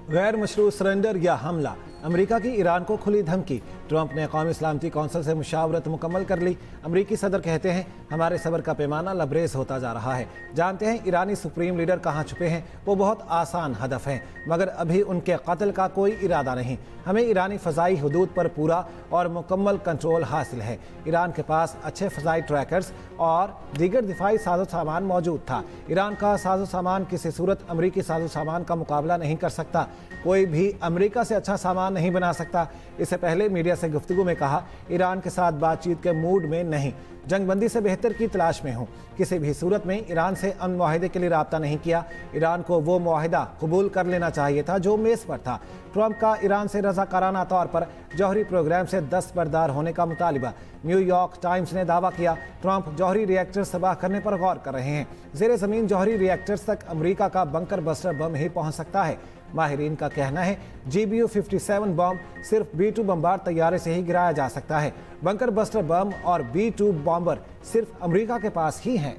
गैर मशरूत सरेंडर या हमला, अमेरिका की ईरान को खुली धमकी। ट्रंप ने कौमी सलामती कौंसिल से मुशावरत मुकम्मल कर ली। अमेरिकी सदर कहते हैं हमारे सब्र का पैमाना लबरेज होता जा रहा है। जानते हैं ईरानी सुप्रीम लीडर कहाँ छुपे हैं। वो बहुत आसान हदफ हैं, मगर अभी उनके कत्ल का कोई इरादा नहीं। हमें ईरानी फ़ज़ाई हदूद पर पूरा और मुकम्मल कंट्रोल हासिल है। ईरान के पास अच्छे फ़ज़ाई ट्रैकर्स और दीगर दिफाई साजो सामान मौजूद था। ईरान का साजो सामान किसी सूरत अमरीकी साजो सामान का मुकाबला नहीं कर सकता। कोई भी अमेरिका से अच्छा सामान नहीं बना सकता। इससे पहले मीडिया से गुफ्तगू में कहा, ईरान के साथ बातचीत के मूड में नहीं, जंगबंदी से बेहतर की तलाश में हूँ। किसी भी सूरत में ईरान से अमन मुआहदे के लिए रब्ता नहीं किया। ईरान को वो मुआहदा कबूल कर लेना चाहिए था जो मेज़ पर था। ट्रंप का ईरान से रज़ाकाराना तौर पर जौहरी प्रोग्राम से दस्तबरदार होने का मुतालिबा। न्यूयॉर्क टाइम्स ने दावा किया, ट्रंप जौहरी रिएक्टर्स तबाह करने पर गौर कर रहे हैं। ज़ेरे ज़मीन जौहरी रिएक्टर्स तक अमरीका का बंकर बस्टर बम ही पहुँच सकता है। माहिरीन का कहना है GBU-57 बम सिर्फ B-2 बमबार तैयारे से ही गिराया जा सकता है। बंकर बस्टर बम और B-2 बॉम्बर सिर्फ अमेरिका के पास ही हैं।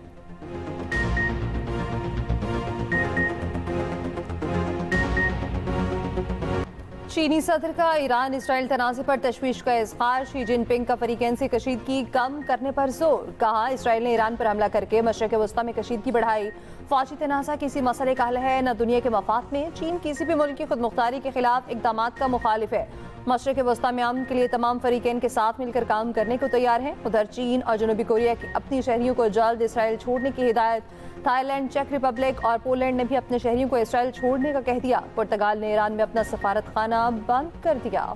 चीनी सदर का ईरान इसराइल तनाज़े पर तशवीश का इज़हार। शी जिनपिंग का फरीकैन से कशीदगी कम करने पर जोर। कहा, इसराइल ने ईरान पर हमला करके मशरक़ वस्ता में कशीदगी बढ़ाई। फ़ौजी तनाज़ा किसी मसले का हल है न दुनिया के मफाद में। चीन किसी भी मुल्क की खुदमुख्तारी के खिलाफ इक़दामात का मुखालिफ है। मशरक़ वस्ता में अमन के लिए तमाम फरीकैन के साथ मिलकर काम करने को तैयार है। उधर चीन और जनूबी कोरिया की अपनी शहरियों को जल्द इसराइल छोड़ने की हिदायत। थाईलैंड, चेक रिपब्लिक और पोलैंड ने भी अपने शहरियों को इसराइल छोड़ने का कह दिया। पुर्तगाल ने ईरान में अपना सफारत खाना बंद कर दिया।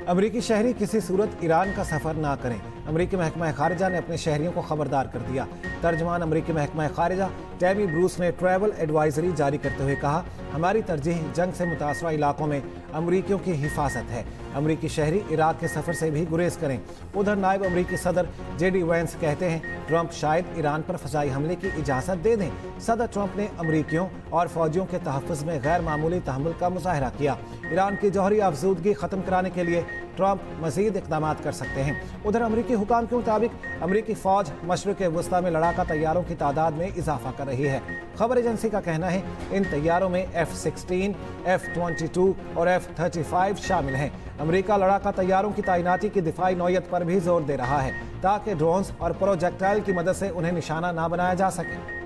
अमरीकी शहरी किसी सूरत ईरान का सफ़र ना करें। अमरीकी महकमा खारिजा ने अपने शहरियों को खबरदार कर दिया। तर्जमान अमरीकी महकमा खारिजा टैमी ब्रूस ने ट्रैवल एडवाइजरी जारी करते हुए कहा, हमारी तरजीह जंग से मुतासरा इलाकों में अमरीकियों की हिफाजत है। अमरीकी शहरी इराक के सफ़र से भी गुरेज करें। उधर नायब अमरीकी सदर JD वैंस कहते हैं ट्रंप शायद ईरान पर फ़ज़ाई हमले की इजाज़त दे दें। सदर ट्रंप ने अमरीकियों और फ़ौजियों के तहफ़्फ़ुज़ में गैर मामूली तहम्मुल का मुज़ाहरा किया। ईरान की जौहरी आफज़ूदगी ख़त्म कराने के लिए ट्रंप मज़ीद इक़दामात कर सकते हैं। उधर अमरीकी हुकाम के मुताबिक अमरीकी फ़ौज मशरिक़ वस्ता में लड़ाका तैयारों की तादाद में इजाफा कर रही है। खबर एजेंसी का कहना है इन तैयारों में F-16, F-22 और F-35 शामिल हैं। अमरीका लड़ाका तैयारों की तैनाती की दिफाई नौयत पर भी जोर दे रहा है ताकि ड्रोन्स और प्रोजेक्टाइल की मदद से उन्हें निशाना ना बनाया जा सके।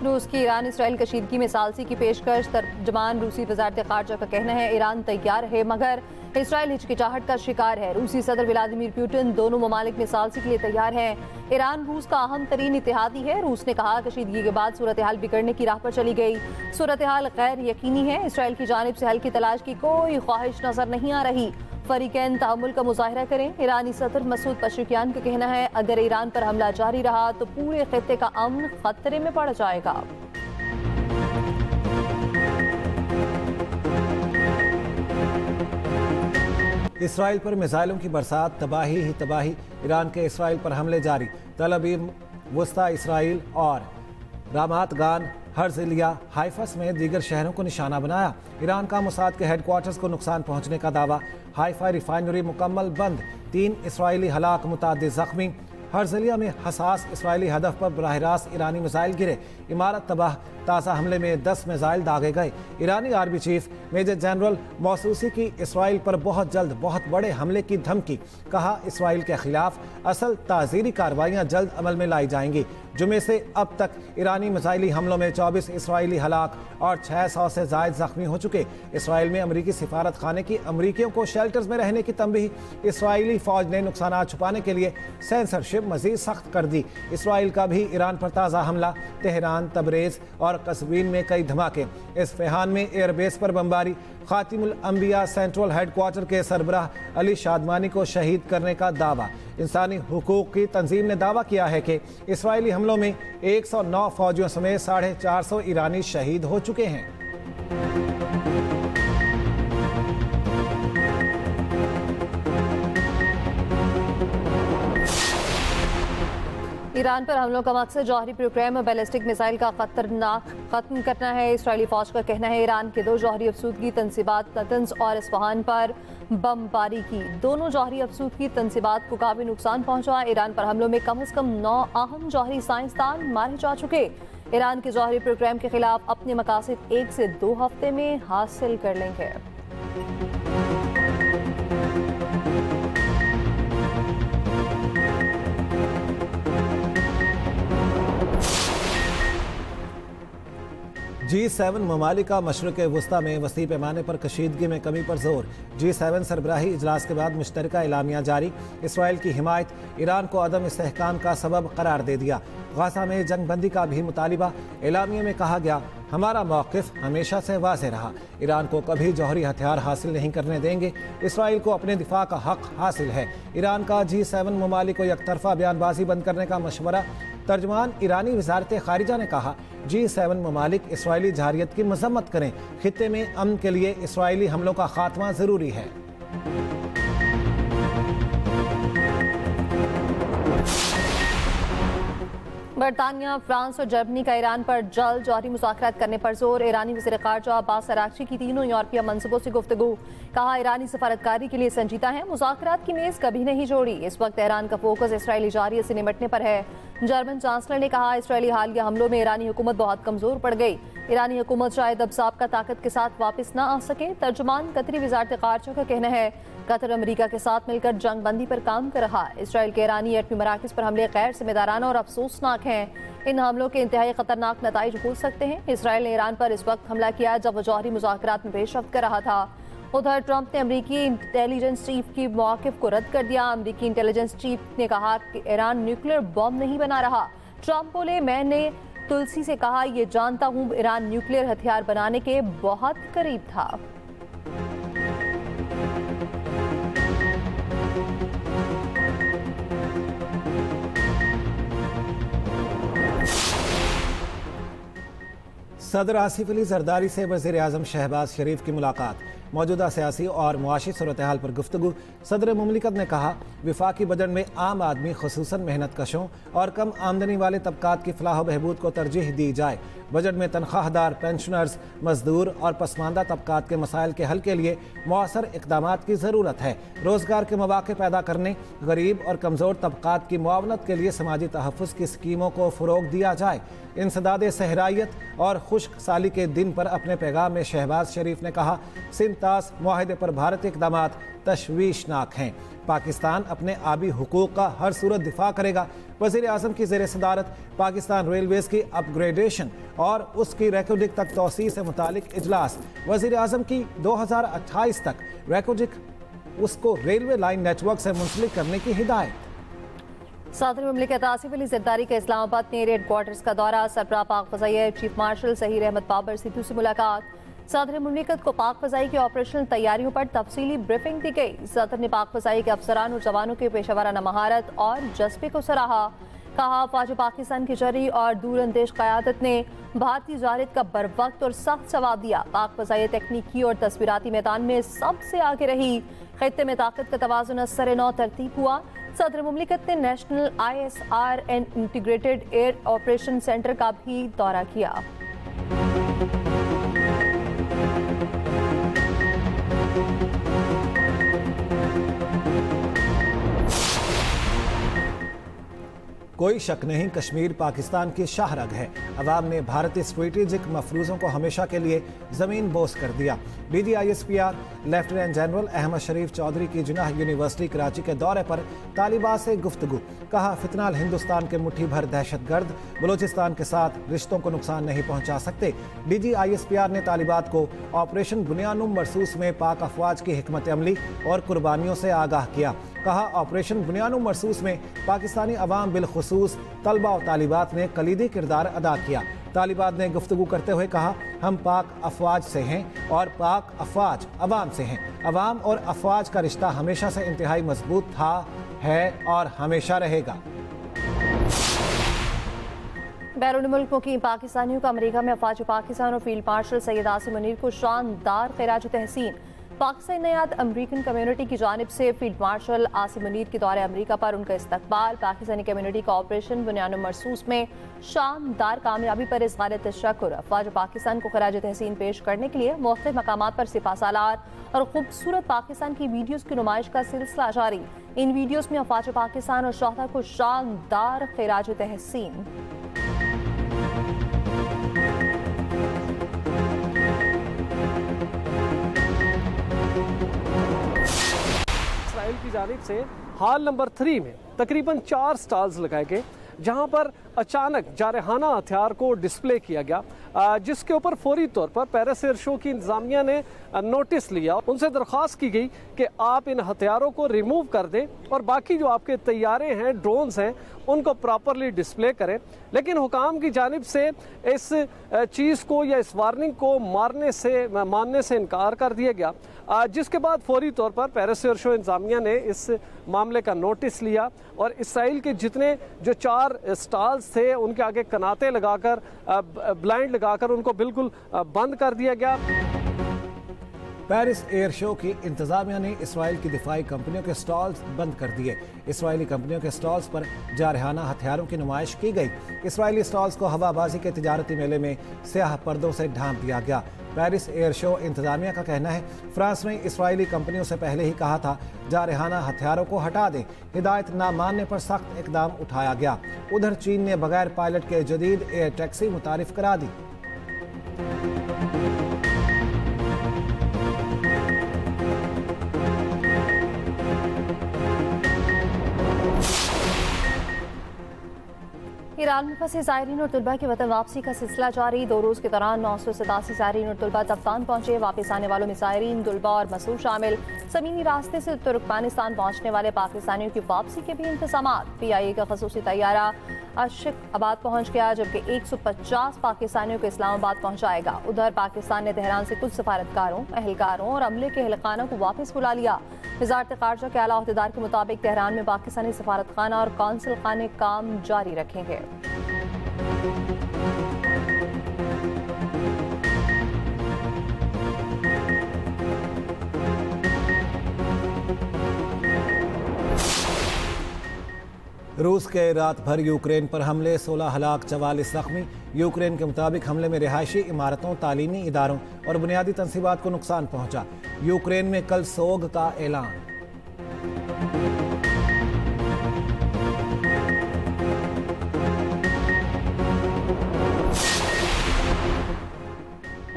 रूस की ईरान इसराइल कशीदगी में सालसी की पेशकश। तर्जमान रूसी वज़ारत ख़ारजा का कहना है ईरान तैयार है मगर इसराइल हिचकिचाहट का शिकार है। रूसी सदर व्लादिमीर पुतिन दोनों ममालिक में सालसी के लिए तैयार हैं। ईरान रूस का अहम तरीन इत्तेहादी है। रूस ने कहा, कशीदगी के बाद सूरत हाल बिगड़ने की राह पर चली गई। सूरत हाल गैर यकीनी है। इसराइल की जानिब से हल की तलाश की कोई ख्वाहिश नजर नहीं आ रही। फरीकैन तहम्मुल का मुजाहिरा करें। ईरानी सदर मसूद पशेकियान का कहना है अगर ईरान पर हमला जारी रहा तो पूरे खित्ते का अमन खतरे में पड़ जाएगा। इसराइल पर मिसाइलों की बरसात, तबाही ही तबाही। ईरान के इसराइल पर हमले जारी। तल अवीव, वस्ता इसराइल और रामात गान, हर्ज़लिया, हाइफा में दीगर शहरों को निशाना बनाया। ईरान का मोसाद के हेडक्वार्टर्स को नुकसान पहुंचने का दावा। हाइफा रिफाइनरी मुकम्मल बंद। 3 इसराइली हलाक, मुतादिद ज़ख्मी। हर्ज़लिया में हसास इसराइली हदफ पर बराह रास्त ईरानी मिसाइल गिरे। इमारत तबाह। ताज़ा हमले में 10 मिसाइल दागे गए। ईरानी आर्मी चीफ मेजर जनरल मौसूसी की इसराइल पर बहुत जल्द बहुत बड़े हमले की धमकी। कहा, इसराइल के खिलाफ असल ताज़ीरी कार्रवाइयाँ जल्द अमल में लाई जाएंगी। जुमे से अब तक ईरानी मिसाइली हमलों में 24 इसराइली हलाक और 600 से ज़ायद ज़ख्मी हो चुके। इसराइल में अमरीकी सिफारत खाने की अमरीकियों को शेल्टर्स में रहने की तंबीह। इसराइली फ़ौज ने नुकसानात छुपाने के लिए सेंसरशिप मज़ीद सख्त कर दी। इसराइल का भी ईरान पर ताज़ा हमला। तेहरान, तबरेज़ और कस्बीन में कई धमाके। इस्फहान में एयरबेस पर बमबारी। खातिमुल अंबिया सेंट्रल हेडक्वार्टर के सरबराह अली शादमानी को शहीद करने का दावा। इंसानी हुकूक की तंजीम ने दावा किया है कि इसराइली हमलों में 109 फौजियों समेत 450 ईरानी शहीद हो चुके हैं। ईरान पर हमलों का मकसद जौहरी प्रोग्राम और बैलिस्टिक मिसाइल का खतरनाक खत्म करना है। इसराइली फौज का कहना है ईरान के 2 जौहरी अफसूदगी तंसीबात नतंज और इस्फहान पर बमबारी की। दोनों जौहरी अफसूदगी तंसीबात को काफी नुकसान पहुंचा। ईरान पर हमलों में कम से कम 9 अहम जौहरी साइंसदान मारे जा चुके। ईरान के जौहरी प्रोग्राम के खिलाफ अपने मकासद 1 से 2 हफ्ते में हासिल कर लेंगे। G7 ममालिका मशरक़ वस्ता में वसी पैमाने पर कशीदगी में कमी पर जोर। G7 सरबराही इजलास के बाद मुश्तरका एलामिया जारी। इसराइल की हिमायत ईरान को अदम इस्तेहकाम का सबब करार दे दिया। गाज़ा में जंग बंदी का भी मुतालिबा। एलामिया में कहा गया हमारा मौक़िफ़ हमेशा से वाज़ेह रहा, ईरान को कभी जौहरी हथियार हासिल नहीं करने देंगे। इसराइल को अपने दिफा का हक हासिल है। ईरान का G7 ममालिक को यकतरफा बयानबाजी बंद करने का मशवरा। तर्जमान ईरानी वज़ारत ख़ारिजा ने कहा G7 ममालिक इसराइली जहारियत की मज़म्मत करें। खित्ते में अमन के लिए इसराइली हमलों का खात्मा ज़रूरी है। बरतानिया, फ्रांस और जर्मनी का ईरान पर जल्द जौहरी मुज़ाकरात करने पर जोर। ईरानी वज़ीर ख़ारिजा अब्बास अराग़ची की 3 यूरोपीय मनसबों से गुफ्तगू। कहा ईरानी सफारतकारी के लिए संजीदा है, मुज़ाकरात की मेज़ कभी नहीं जोड़ी। इस वक्त ईरान का फोकस इसराइली जहारियत से निपटने पर है। जर्मन चांसलर ने कहा इसराइली हालिया हमलों में ईरानी हुकूमत बहुत कमज़ोर पड़ गई। ईरानी हुकूमत शायद अब साबका ताकत के साथ वापस न आ सके। तर्जुमान कतरी वज़ारत ख़ारिजा का कहना है कतर अमरीका के साथ मिलकर जंग बंदी पर काम कर रहा। इसराइल के ईरानी एटमी मराकज़ पर हमले गैर जिम्मेदाराना और अफसोसनाक हैं। इन हमलों के इंतहाई खतरनाक नताइज हो सकते हैं। इसराइल ने ईरान पर इस वक्त हमला किया जब वह जौहरी मुज़ाकरात में पेशरफ्त कर रहा था। उधर ट्रंप ने अमरीकी इंटेलिजेंस चीफ की मौक़िफ़ को रद्द कर दिया। अमरीकी इंटेलिजेंस चीफ ने कहा कि ईरान न्यूक्लियर बॉम्ब नहीं बना रहा। ट्रंप बोले मैंने तुलसी से कहा ये जानता हूँ ईरान न्यूक्लियर हथियार बनाने के बहुत करीब था। सदर आसिफ अली जरदारी से वज़ीर आज़म शहबाज शरीफ की मुलाकात। मौजूदा सियासी और मुआशी सूरत हाल पर गुफ्तगू। सदर मुमलिकत ने कहा विफाकी बजट में आम आदमी खुसूसन मेहनत कशों और कम आमदनी वाले तबकात की फलाह बहबूद को तरजीह दी जाए। बजट में तनख्वाहदार, पेंशनर्स, मजदूर और पसमानदा तबकात के मसाइल के हल के लिए मौसर इक़दामात की ज़रूरत है। रोज़गार के मौक़े पैदा करने, गरीब और कमज़ोर तबकात की मुआवनत के लिए समाजी तहफ़्फ़ुज़ की स्कीमों को फ़रोग़ दिया जाए। इंसदाद सहराइयत और खुश्क साली के दिन पर अपने पैगाम में शहबाज शरीफ ने कहा सिंतास मुआहिदे पर भारतीय इक़दामात तशवीशनाक हैं। पाकिस्तान अपने आबी हुकूक का हर सूरत दिफा करेगा। वज़ीर आज़म की ज़ेर सदारत पाकिस्तान रेलवेज़ की अपग्रेडेशन और उसकी रेकोडिक तक तोसी से मुतालिक इजलास। वज़ीर आज़म की 2028 तक रेकोडिक उसको रेलवे लाइन नेटवर्क से मुंसलिक करने की हिदायत। सदर मुमलिकत आसिफ अली जरदारी का इस्लामाबाद में हेड क्वार्टर्स का दौरा। सरबराह पाक फ़ज़ाई चीफ मार्शल ज़हीर अहमद बाबर सिद्धू से मुलाकात। सदर मुमलिकत को पाक फ़ज़ाई की ऑपरेशनल तैयारियों पर तफसीली ब्रीफिंग दी गई। सदर ने पाक फ़ज़ाई के अफसरान और जवानों के पेशेवराना महारत और जज्बे को सराहा। कहा फ़ौज पाकिस्तान की जरी और दूरअंदेश क़यादत ने भारतीय जहारियत का बर वक्त और सख्त जवाब दिया। पाक फ़ज़ाई तकनीकी और तस्वीराती मैदान में सबसे आगे रही। खित्ते में ताकत का तवाज़ुन असर नौ तरतीब हुआ। सदर मुमलिकत ने national ISR and integrated air operation centre का भी दौरा किया। कोई शक नहीं कश्मीर पाकिस्तान की शाहरग है। अवाम ने भारतीय स्ट्रेटेजिक मफरूज़ों को हमेशा के लिए ज़मीन बोस कर दिया। DGISPR लेफ्टिनेंट जनरल अहमद शरीफ चौधरी की जिन्नाह यूनिवर्सिटी कराची के दौरे पर तालिबान से गुफ्तगू। कहा फितनाल हिंदुस्तान के मुट्ठी भर दहशतगर्द बलूचिस्तान के साथ रिश्तों को नुकसान नहीं पहुँचा सकते। DGISPR ने तालिबान को ऑपरेशन बुनियानुम मरसूस में पाक अफवाज की हिकमत अमली और कुर्बानियों से आगाह किया। कहा ऑपरेशन बुनियानुम मरसूस में पाकिस्तानी अवाम बिलखुसूस तलबा और तालिबात ने कलीदी किरदार अदा किया। तालिबान ने गुफ्तगू करते हुए कहा हम पाक अफवाज से हैं और पाक अफवाज अवाम से हैं। अवाम और अफवाज का रिश्ता हमेशा से इंतहाई मजबूत था, है और हमेशा रहेगा। बैरून मुल्क मुकीम पाकिस्तानियों का अमरीका में अफवाज पाकिस्तान और फील्ड मार्शल सैयद आसिम मुनीर को शानदार खिराज तहसीन। पाकिस्तानी नयात अमरीकन कम्युनिटी की जानिब से फील्ड मार्शल आसिम मुनीर के दौरे अमरीका पर उनका इस्तकबाल। पाकिस्तानी कम्युनिटी का ऑपरेशन बुनियाद मरसूस में शानदार कामयाबी पर इज़हार तशक्कुर। अफवाज पाकिस्तान को खराज तहसीन पेश करने के लिए मुख्तलिफ मकामात पर सिपह सालार और खूबसूरत पाकिस्तान की वीडियोज़ की नुमाइश का सिलसिला जारी। इन वीडियोज़ में अफवाज पाकिस्तान और शोहदा को शानदार खराज तहसीन। इसराइल की जानिब से हाल नंबर 3 में तकरीबन 4 स्टॉल्स लगाए गए, जहां पर अचानक जारहाना हथियार को डिस्प्ले किया गया, जिसके ऊपर फौरी तौर पर पेरिस एयर शो की इंतजामिया ने नोटिस लिया। उनसे दरख्वास्त की गई कि आप इन हथियारों को रिमूव कर दें और बाकी जो आपके तैयारे हैं, ड्रोन्स हैं, उनको प्रॉपरली डिस्प्ले करें। लेकिन हुकाम की जानिब से इस चीज़ को या इस वार्निंग को मानने से इनकार कर दिया गया, जिसके बाद फौरी तौर पर पेरिस एयर शो इंतजामिया ने इस मामले का नोटिस लिया और इसराइल के जितने जो 4 स्टॉल्स थे उनके आगे कनाते लगाकर, ब्लाइंड लगाकर उनको बिल्कुल बंद कर दिया गया। पेरिस एयर शो की इंतजामिया ने इसराइल की दिफाई कंपनियों के स्टॉल्स बंद कर दिए। इसराइली कंपनियों के स्टॉल्स पर जारहाना हथियारों की नुमाइश की गई। इसराइली स्टॉल्स को हवाबाजी के तिजारती मेले में स्याह पर्दों से ढांप दिया गया। पेरिस एयर शो इंतजामिया का कहना है फ्रांस ने इसराइली कंपनियों से पहले ही कहा था जारहाना हथियारों को हटा दें। हिदायत ना मानने पर सख्त इकदाम उठाया गया। उधर चीन ने बगैर पायलट के जदीद एयर टैक्सी मुतारिफ करा दी। ईरान में फंसे ज़ायरीन और तुलबा की वतन वापसी का सिलसिला जारी। 2 रोज़ के दौरान 987 ज़ायरीन और तुलबा तफ्तान पहुंचे। वापस आने वालों में ज़ायरीन, तुलबा और मसूर शामिल। ज़मीनी रास्ते से तुर्कमेनिस्तान पहुंचने वाले पाकिस्तानियों की वापसी के भी इंतज़ामात। PIA का खसूसी तैयारा अशकाबाद पहुंच गया, जबकि 150 पाकिस्तानियों को इस्लामाबाद पहुंचाएगा। उधर पाकिस्तान ने तेहरान से कुछ सफारतकारों, अहलकारों और अमले के अहलखाना को वापस बुला लिया। वज़ारत ख़ारजा के आला अहदेदार के मुताबिक तेहरान में पाकिस्तानी सफारतखाना और कौंसल खाने काम जारी रखेंगे। रूस के रात भर यूक्रेन पर हमले, 16 हलाक 44 जख्मी। यूक्रेन के मुताबिक हमले में रिहायशी इमारतों, तालीमी इदारों और बुनियादी तंसीबात को नुकसान पहुंचा। यूक्रेन में कल सोग का ऐलान।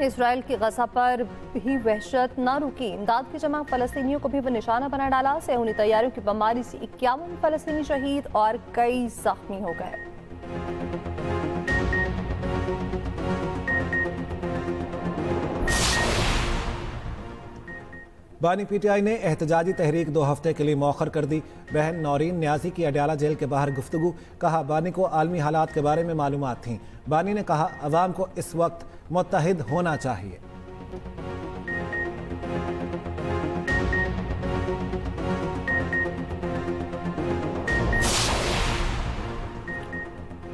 इसराइल की गजा पर भी वहशत न रुकी। इमदाद की जमा फलस्तीनियों को भी वो निशाना बना डाला। सेहूनी तैयारियों की बमबारी से 51 फलस्तीनी शहीद और कई जख्मी हो गए। बानी PTI ने एहतजाजी तहरीक 2 हफ्ते के लिए मौखर कर दी। बहन नौरीन न्याजी की अडयाला जेल के बाहर गुफ्तगू। कहा बानी को आलमी हालात के बारे में मालूमात थी। बानी ने कहा अवाम को इस वक्त मुत्तहिद होना चाहिए।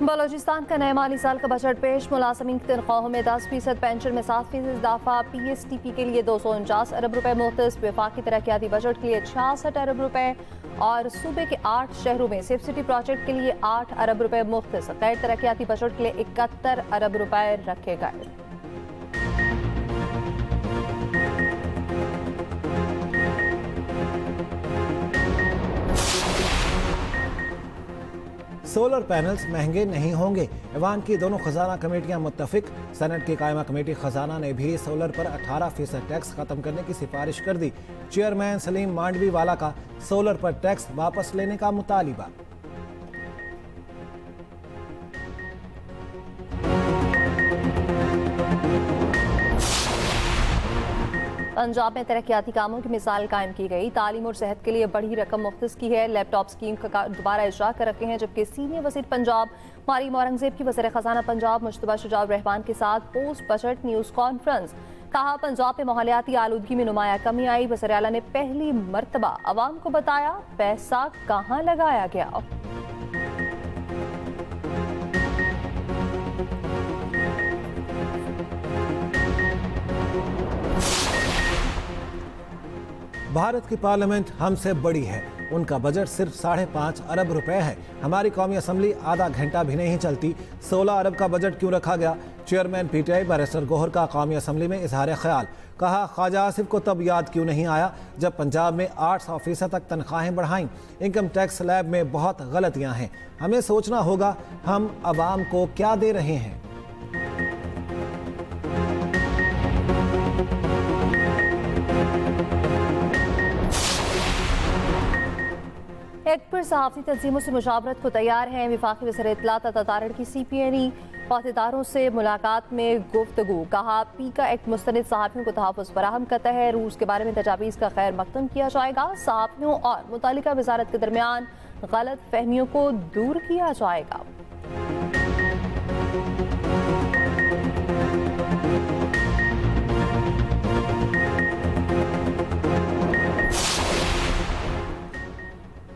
बलोचिस्तान का नए माली साल का बजट पेश। मुलाजमीन की तनख्वाहों में 10%, पेंशन में 7% इजाफा। PSTP के लिए 249 अरब रुपए मुख्तस। वफाकी तरक्याती बजट के लिए 66 अरब रुपए और सूबे के 8 शहरों में सिर्फ सिटी प्रोजेक्ट के लिए 8 अरब रुपए मुख्तस। गैर तरक्याती बजट के लिए 71 अरब रुपए रखे गए। सोलर पैनल्स महंगे नहीं होंगे। ईवान की दोनों खजाना कमेटियां मुत्तफिक। सेनेट की कायमा कमेटी खजाना ने भी सोलर पर 18% टैक्स खत्म करने की सिफारिश कर दी। चेयरमैन सलीम मांडवी वाला का सोलर पर टैक्स वापस लेने का मुतालिबा। पंजाब में तरक्याती कामों की मिसाल कायम की गई। तालीम और सेहत के लिए बड़ी रकम मुख्तस की है। लैपटॉप स्कीम का दोबारा इजरा कर रखे हैं। जबकि सीनियर वज़ीर पंजाब मरीम औरंगजेब की वज़ीर ख़जाना पंजाब मुश्तबा शुजाउर रहमान के साथ पोस्ट बजट न्यूज़ कॉन्फ्रेंस। कहा पंजाब में माहौलियाती आलूदगी में नुमाया कमी आई। वज़ीर आला ने पहली मरतबा अवाम को बताया पैसा कहाँ लगाया गया। भारत की पार्लियामेंट हमसे बड़ी है, उनका बजट सिर्फ 5.5 अरब रुपए है। हमारी कौमी असम्बली आधा घंटा भी नहीं चलती, 16 अरब का बजट क्यों रखा गया? चेयरमैन पीटीआई बैरिस्टर गौहर का कौमी असम्बली में इजहार ख्याल। कहा, ख्वाजा आसिफ को तब याद क्यों नहीं आया जब पंजाब में 800% तक तनख्वाहें बढ़ाईं। इनकम टैक्स स्लैब में बहुत गलतियां हैं, हमें सोचना होगा हम आवाम को क्या दे रहे हैं। एक्ट पर सहाफ़ी तंजीमों से मुशावरत को तैयार हैं। वफाकी वज़ीर इत्तलात तातारड़ की CPNE अहदेदारों से मुलाकात में गुफ्तगू। कहा, पीका एक्ट मुस्तनिद सहाफ़ियों को तहफ़्फ़ुज़ फराहम करता है। रूस के बारे में तजावीज़ का खैर मकदम किया जाएगा। सहाफ़ियों और मुतालिका वज़ारत के दरमियान गलत फहमियों को दूर किया जाएगा।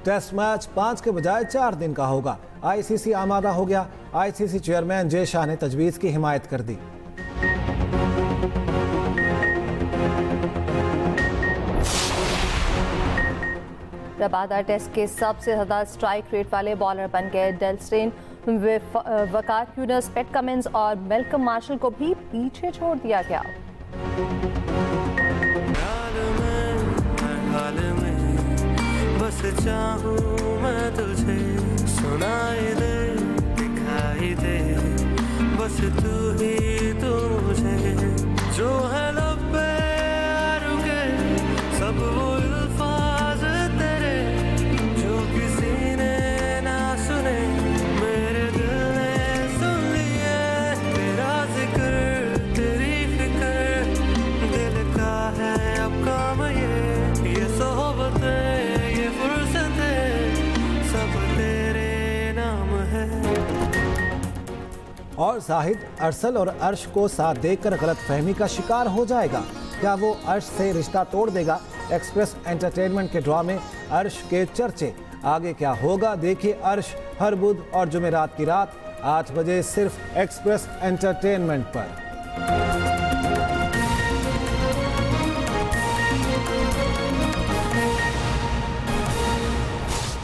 टेस्ट मैच 5 के बजाय 4 दिन का होगा। ICC आमादा हो गया। ICC चेयरमैन जय शाह ने तजवीज़ की हिमायत कर दी। रबादा टेस्ट के सबसे ज्यादा स्ट्राइक रेट वाले बॉलर बन गए डेल स्टेन। वकार यूनस, पैट कमिंस और मेल्कम मार्शल को भी पीछे छोड़ दिया गया। बस चाहूं मैं तुझे, सुनाई दे, दिखाई दे, बस तू ही तू मुझे, जो है लब पे रुके सब वो अल्फाज तेरे, जो किसी ने ना सुने, मेरे दिल ने सुन लिए। तेरा जिक्र, तेरी फिक्र, दिल का है अब काम ये सोहबतें, और जाहिद अरसल और अर्श को साथ देखकर गलत फहमी का शिकार हो जाएगा। क्या वो अर्श से रिश्ता तोड़ देगा? एक्सप्रेस एंटरटेनमेंट के ड्रा में अर्श के चर्चे। आगे क्या होगा देखिए अर्श हर बुध और जुमेरात की रात 8 बजे सिर्फ एक्सप्रेस एंटरटेनमेंट पर।